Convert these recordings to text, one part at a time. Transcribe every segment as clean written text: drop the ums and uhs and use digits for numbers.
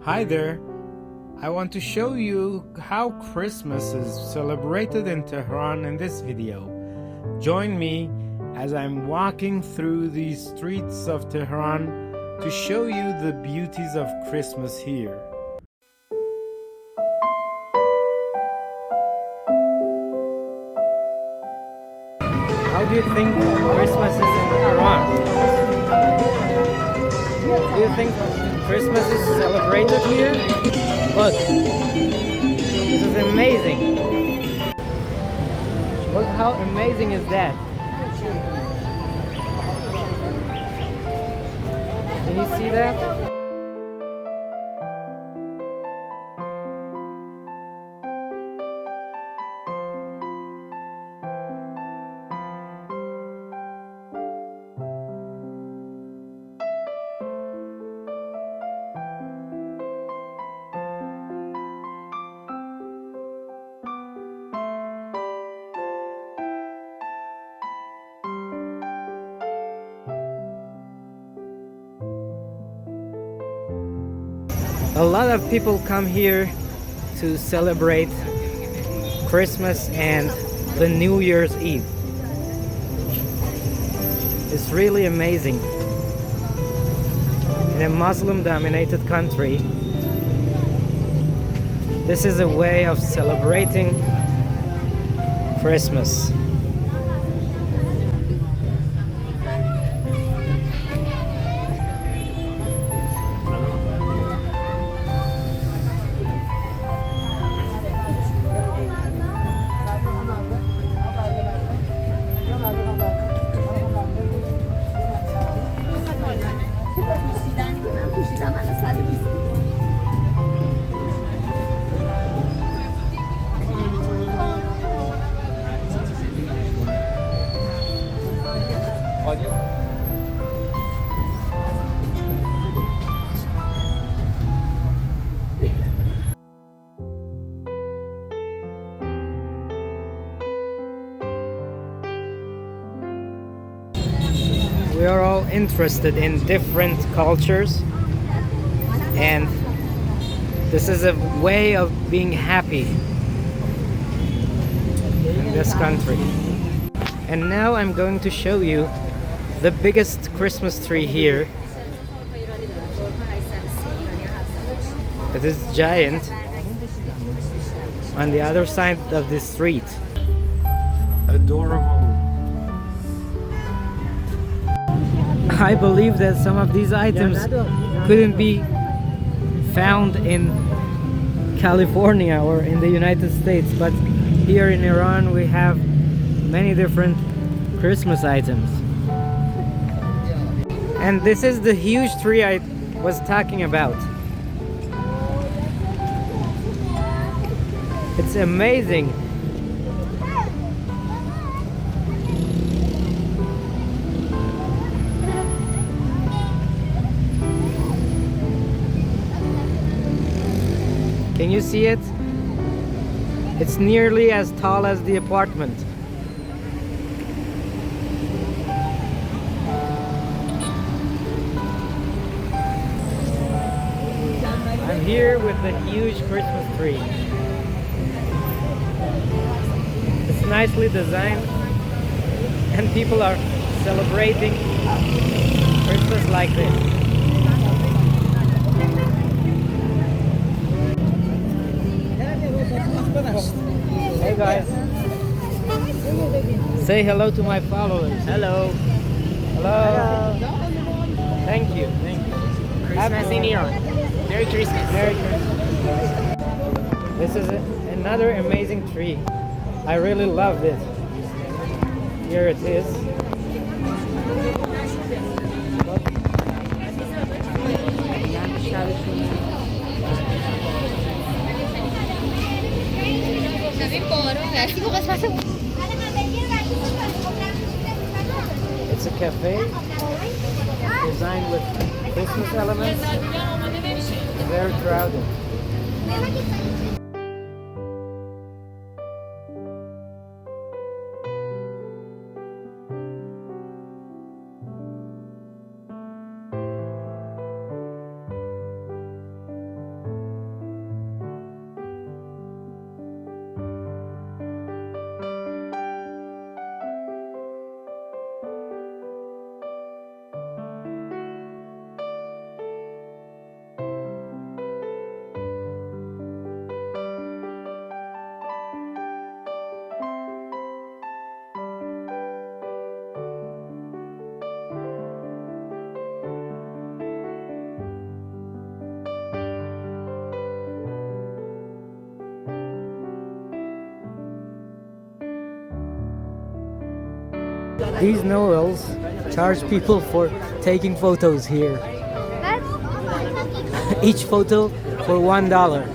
Hi there! I want to show you how Christmas is celebrated in Tehran in this video. Join me as I'm walking through the streets of Tehran to show you the beauties of Christmas here. How do you think Christmas is in Iran? Do you think Christmas is celebrated here? Look, this is amazing. Look how amazing is that? Can you see that? A lot of people come here to celebrate Christmas and the New Year's Eve. It's really amazing. In a Muslim-dominated country, this is a way of celebrating Christmas. We are all interested in different cultures, and this is a way of being happy in this country. And now I'm going to show you the biggest Christmas tree here. It is giant on the other side of the street. Adorable. I believe that some of these items couldn't be found in California or in the United States, but here in Iran we have many different Christmas items. And this is the huge tree I was talking about. It's amazing. Can you see it? It's nearly as tall as the apartment. I'm here with the huge Christmas tree. It's nicely designed and people are celebrating Christmas like this. Hey guys, say hello to my followers. Hello. Hello. Thank you. Thank you. Christmas in Iran. Merry Christmas. Merry Christmas. This is another amazing tree. I really love it. Here it is. It's a cafe designed with Christmas elements. Very crowded. These Noels charge people for taking photos here. Each photo for $1.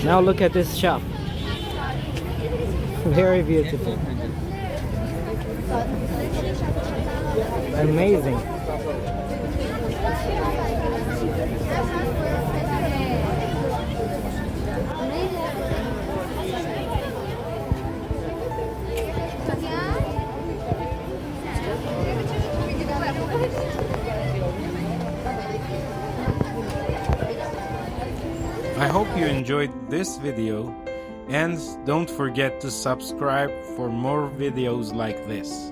Now look at this shop. Very beautiful. Amazing. I hope you enjoyed this video, and don't forget to subscribe for more videos like this.